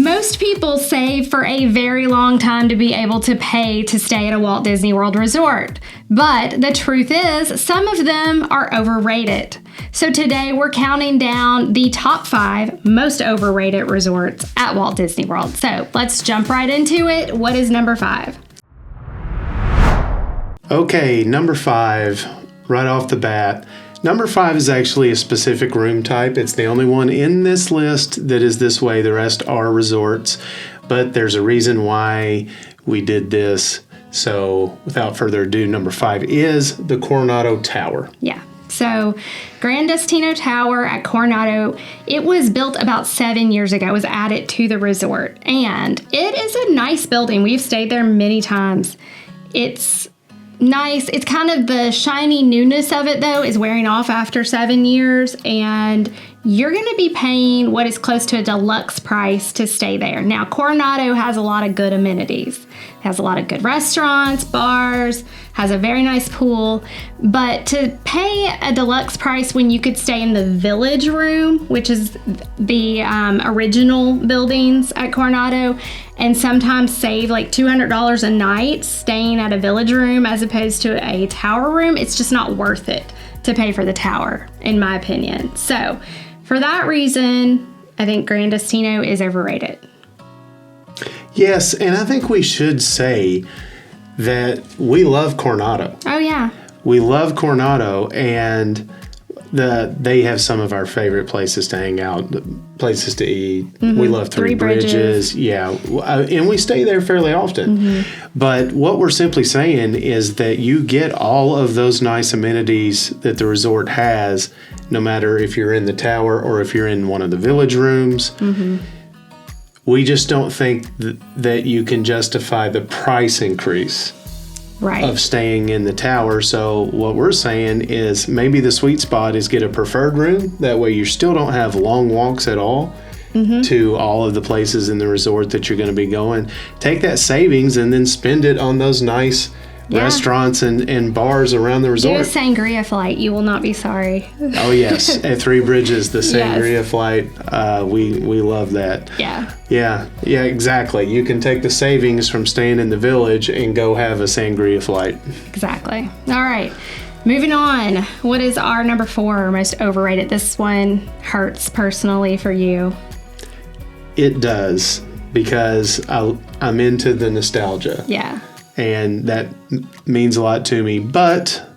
Most people save for a very long time to be able to pay to stay at a Walt Disney World resort. But the truth is, some of them are overrated. So today we're counting down the top 5 most overrated resorts at Walt Disney World. So let's jump right into it. What is number 5? Okay, number 5, right off the bat. Number 5 is actually a specific room type. It's the only one in this list that is this way. The rest are resorts, but there's a reason why we did this. So without further ado, number 5 is the Coronado Tower. Yeah. So Gran Destino Tower at Coronado, it was built about 7 years ago. It was added to the resort, and it is a nice building. We've stayed there many times. It's nice. It's kind of the shiny newness of it, though, is wearing off after 7 years, and you're going to be paying what is close to a deluxe price to stay there. Now, Coronado has a lot of good amenities. It has a lot of good restaurants, bars, has a very nice pool, but to pay a deluxe price when you could stay in the Village Room, which is the original buildings at Coronado, and sometimes save like $200 a night staying at a Village Room as opposed to a Tower Room, it's just not worth it to pay for the Tower, in my opinion. So for that reason, I think Gran Destino is overrated. Yes, and I think we should say that we love Coronado. Oh, yeah. We love Coronado, and they have some of our favorite places to hang out, places to eat. Mm-hmm. We love Three Bridges. Yeah, and we stay there fairly often. Mm-hmm. But what we're simply saying is that you get all of those nice amenities that the resort has, no matter if you're in the tower or if you're in one of the Village Rooms. Mm-hmm. We just don't think that you can justify the price increase of staying in the tower. So what we're saying is maybe the sweet spot is get a preferred room. That way you still don't have long walks at all to all of the places in the resort that you're going to be going. Take that savings and then spend it on those nice restaurants and bars around the resort. Do a sangria flight. You will not be sorry. Oh, yes. At Three Bridges, the sangria flight. We love that. Yeah. Yeah, exactly. You can take the savings from staying in the Village and go have a sangria flight. Exactly. All right. Moving on. What is our number 4 most overrated? This one hurts personally for you. It does, because I'm into the nostalgia. Yeah. And that means a lot to me. But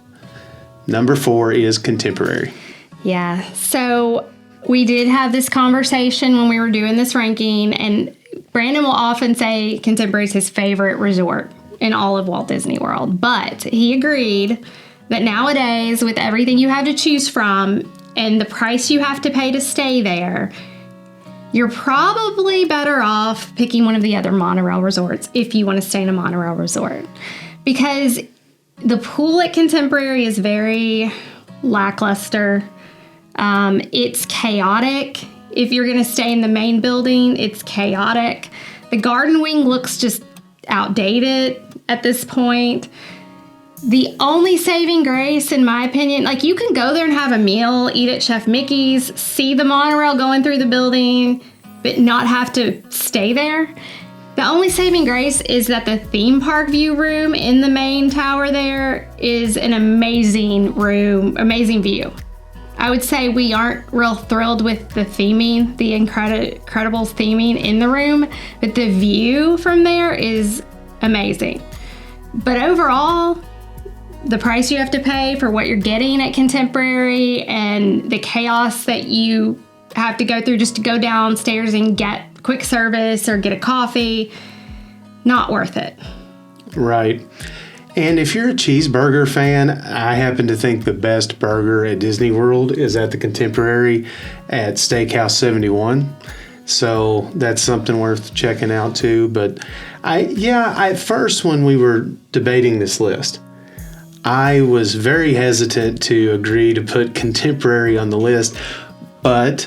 number 4 is contemporary. Yeah. So we did have this conversation when we were doing this ranking, and Brandon will often say contemporary is his favorite resort in all of Walt Disney World. But he agreed that nowadays, with everything you have to choose from and the price you have to pay to stay there, you're probably better off picking one of the other monorail resorts if you want to stay in a monorail resort. Because the pool at Contemporary is very lackluster. It's chaotic. If you're going to stay in the main building, it's chaotic. The garden wing looks just outdated at this point. The only saving grace, in my opinion, like you can go there and have a meal, eat at Chef Mickey's, see the monorail going through the building, but not have to stay there. The only saving grace is that the theme park view room in the main tower there is an amazing room, amazing view. I would say we aren't real thrilled with the theming, the Incredibles theming in the room, but the view from there is amazing. But overall, the price you have to pay for what you're getting at Contemporary and the chaos that you have to go through just to go downstairs and get quick service or get a coffee, not worth it. Right. And if you're a cheeseburger fan, I happen to think the best burger at Disney World is at the Contemporary at Steakhouse 71. So that's something worth checking out too. But at first when we were debating this list, I was very hesitant to agree to put Contemporary on the list, but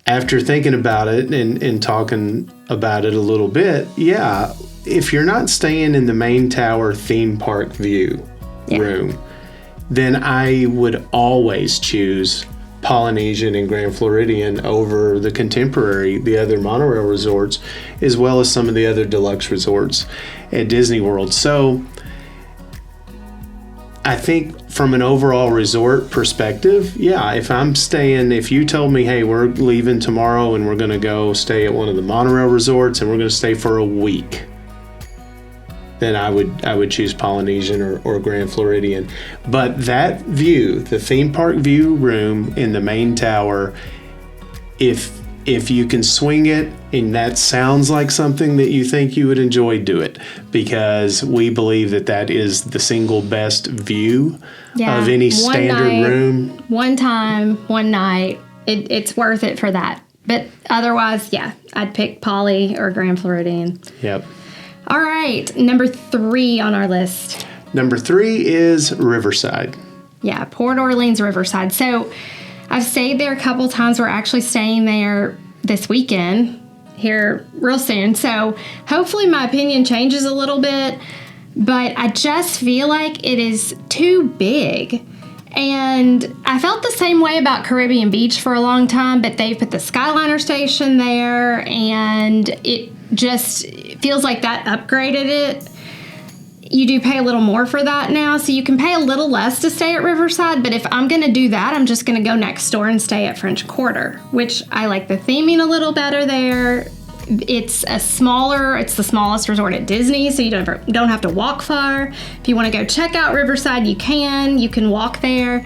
after thinking about it and talking about it a little bit, if you're not staying in the main tower theme park view room, then I would always choose Polynesian and Grand Floridian over the other monorail resorts, as well as some of the other deluxe resorts at Disney World. So I think from an overall resort perspective, yeah, if you told me, hey, we're leaving tomorrow and we're going to go stay at one of the monorail resorts and we're going to stay for a week, then I would choose Polynesian or Grand Floridian. But that view, the theme park view room in the main tower, if you can swing it and that sounds like something that you think you would enjoy, do it, because we believe that is the single best view of any standard room. One time, one night, it's worth it for that. But otherwise, yeah, I'd pick Poly or Grand Floridian. Yep. All right, number 3 on our list. Number 3 is Riverside. Yeah, Port Orleans Riverside. So I've stayed there a couple times. We're actually staying there this weekend here real soon. So hopefully my opinion changes a little bit, but I just feel like it is too big. And I felt the same way about Caribbean Beach for a long time, but they put the Skyliner station there and it just feels like that upgraded it. You do pay a little more for that now, so you can pay a little less to stay at Riverside, but if I'm going to do that, I'm just going to go next door and stay at French Quarter, which I like the theming a little better there. It's the smallest resort at Disney, so you don't have to walk far. If you want to go check out Riverside, you can walk there,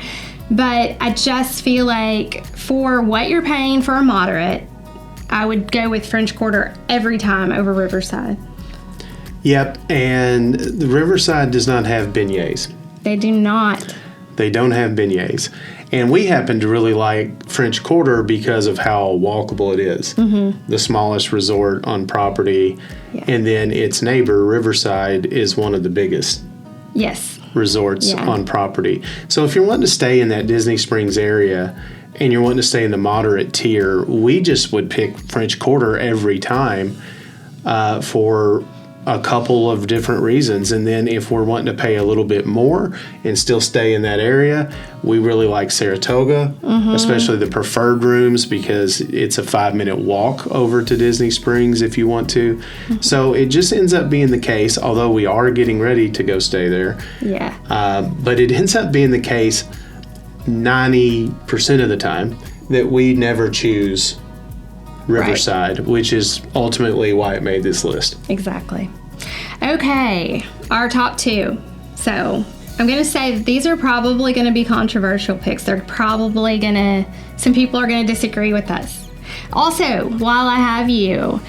but I just feel like for what you're paying for a moderate, I would go with French Quarter every time over Riverside. Yep, and the Riverside does not have beignets. They do not. They don't have beignets. And we happen to really like French Quarter because of how walkable it is. Mm-hmm. The smallest resort on property. Yeah. And then its neighbor, Riverside, is one of the biggest resorts on property. So if you're wanting to stay in that Disney Springs area and you're wanting to stay in the moderate tier, we just would pick French Quarter every time for a couple of different reasons. And then if we're wanting to pay a little bit more and still stay in that area, we really like Saratoga, especially the preferred rooms, because it's a 5-minute walk over to Disney Springs if you want to. Mm-hmm. So it just ends up being the case, although we are getting ready to go stay there. Yeah. But it ends up being the case 90% of the time that we never choose Riverside, which is ultimately why it made this list. Exactly. Okay, our top 2. So I'm going to say that these are probably going to be controversial picks. Some people are going to disagree with us. Also, while I have you,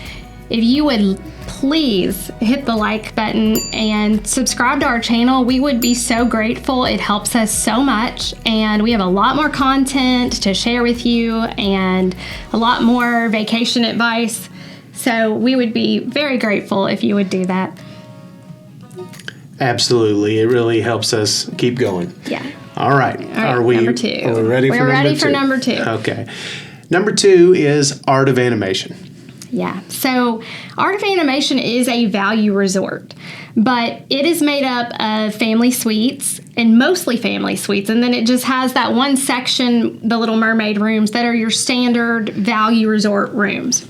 if you would please hit the like button and subscribe to our channel, we would be so grateful. It helps us so much, and we have a lot more content to share with you and a lot more vacation advice. So we would be very grateful if you would do that. Absolutely. It really helps us keep going. Yeah. All right. Are we number 2? Are we ready We're ready for number 2. Okay. Number 2 is Art of Animation. Yeah. So Art of Animation is a value resort, but it is made up of family suites and mostly family suites. And then it just has that one section, the Little Mermaid rooms, that are your standard value resort rooms.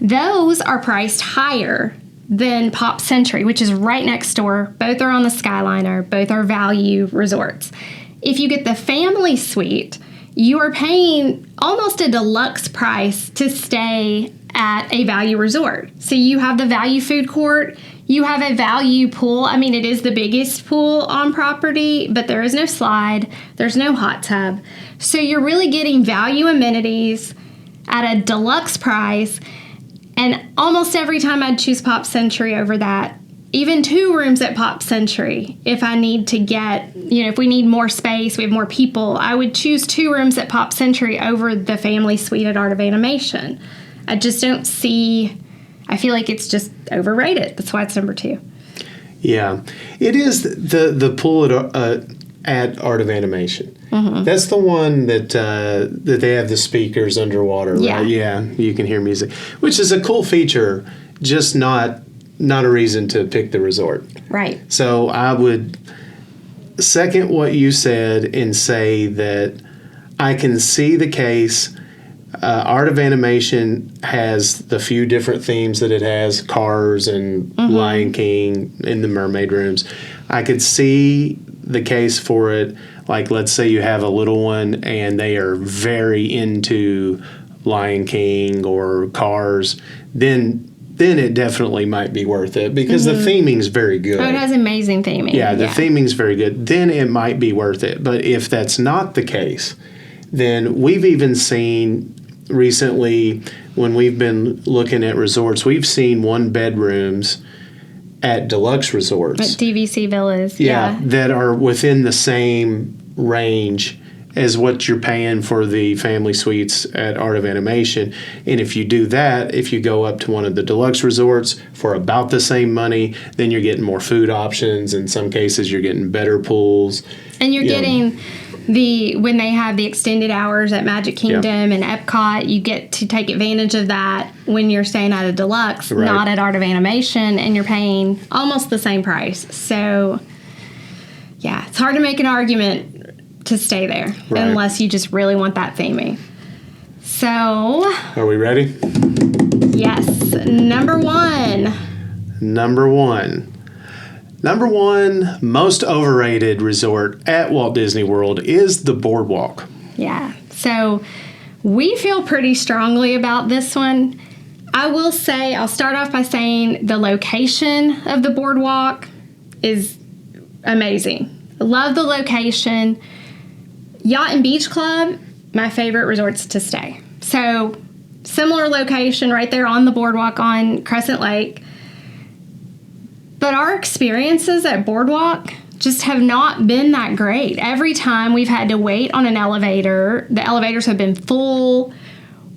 Those are priced higher than Pop Century, which is right next door. Both are on the Skyliner. Both are value resorts. If you get the family suite, you are paying almost a deluxe price to stay at a value resort. So you have the value food court, you have a value pool. I mean, it is the biggest pool on property, but there is no slide, there's no hot tub. So you're really getting value amenities at a deluxe price. And almost every time I'd choose Pop Century over that, even 2 rooms at Pop Century. If I need to get, if we need more space, we have more people, I would choose 2 rooms at Pop Century over the family suite at Art of Animation. I just don't see, I feel like it's just overrated. That's why it's number 2. Yeah. It is the pool at Art of Animation. Mm-hmm. That's the one that they have the speakers underwater, right? Yeah, you can hear music, which is a cool feature, just not a reason to pick the resort. Right. So I would second what you said and say that I can see the case. Art of Animation has the few different themes that it has, Cars and Lion King in the mermaid rooms. I could see the case for it. Like, let's say you have a little one and they are very into Lion King or Cars, then it definitely might be worth it because the theming's very good. Oh, it has amazing theming. Yeah, the theming's very good. Then it might be worth it. But if that's not the case, then we've even seen recently when we've been looking at resorts, we've seen one bedrooms at deluxe resorts. At DVC villas. Yeah, that are within the same range as what you're paying for the family suites at Art of Animation. And if you do that, if you go up to one of the deluxe resorts for about the same money, then you're getting more food options. In some cases, you're getting better pools. And you're getting when they have the extended hours at Magic Kingdom and Epcot, you get to take advantage of that when you're staying at a deluxe, not at Art of Animation, and you're paying almost the same price. So, yeah, it's hard to make an argument to stay there unless you just really want that theming. So, are we ready? Yes. Number one most overrated resort at Walt Disney World is the BoardWalk. Yeah. So we feel pretty strongly about this one. I will say, I'll start off by saying the location of the BoardWalk is amazing. I love the location. Yacht and Beach Club, my favorite resorts to stay. So similar location right there on the BoardWalk on Crescent Lake. But our experiences at BoardWalk just have not been that great. Every time we've had to wait on an elevator, the elevators have been full.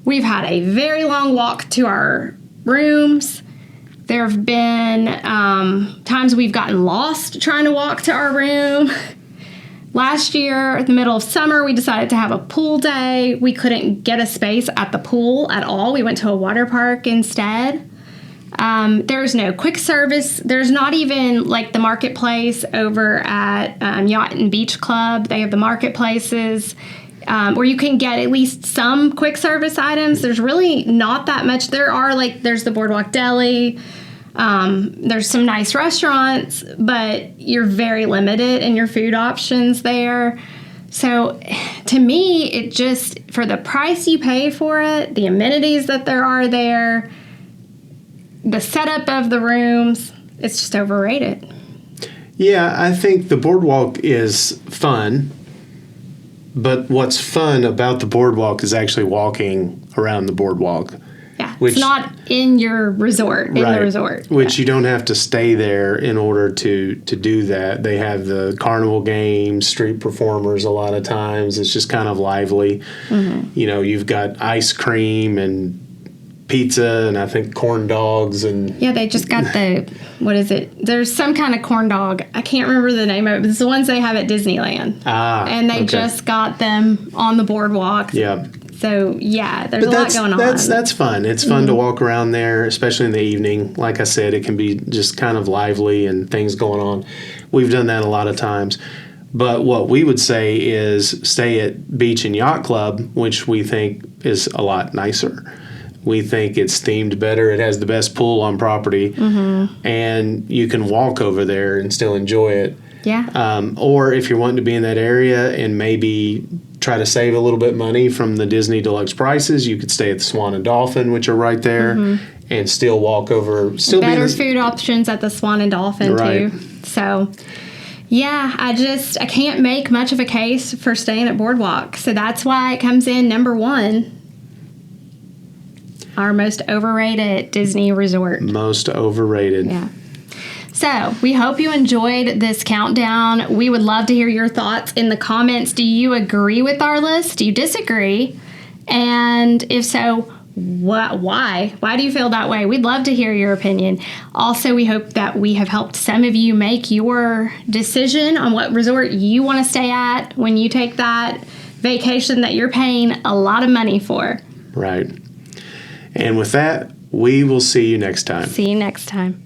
We've had a very long walk to our rooms. There have been times we've gotten lost trying to walk to our room. Last year, in the middle of summer, we decided to have a pool day. We couldn't get a space at the pool at all. We went to a water park instead. There's no quick service. There's not even like the marketplace over at Yacht and Beach Club. They have the marketplaces where you can get at least some quick service items. There's really not that much. There's the Boardwalk Deli. There's some nice restaurants, but you're very limited in your food options there. So to me, it just, for the price you pay for it, the amenities that there are there, the setup of the rooms, it's just overrated. Yeah, I think the BoardWalk is fun, but what's fun about the BoardWalk is actually walking around the BoardWalk. Yeah, it's not in your resort, the resort. Which you don't have to stay there in order to do that. They have the carnival games, street performers a lot of times. It's just kind of lively. Mm-hmm. You know, you've got ice cream and pizza and I think corn dogs and... Yeah, they just got what is it? There's some kind of corn dog. I can't remember the name of it, but it's the ones they have at Disneyland. And they just got them on the BoardWalk. Yeah. So, yeah, there's a lot going on. That's fun. It's fun to walk around there, especially in the evening. Like I said, it can be just kind of lively and things going on. We've done that a lot of times. But what we would say is stay at Beach and Yacht Club, which we think is a lot nicer. We think it's themed better. It has the best pool on property. Mm-hmm. And you can walk over there and still enjoy it. Yeah. Or if you're wanting to be in that area and maybe try to save a little bit money from the Disney Deluxe prices, you could stay at the Swan and Dolphin, which are right there, and still walk over. Better food options at the Swan and Dolphin, too. So, yeah, I can't make much of a case for staying at BoardWalk. So that's why it comes in number one. Our most overrated Disney resort. Most overrated. Yeah. So, we hope you enjoyed this countdown. We would love to hear your thoughts in the comments. Do you agree with our list? Do you disagree? And if so, why? Why do you feel that way? We'd love to hear your opinion. Also, we hope that we have helped some of you make your decision on what resort you want to stay at when you take that vacation that you're paying a lot of money for. Right. And with that, we will see you next time. See you next time.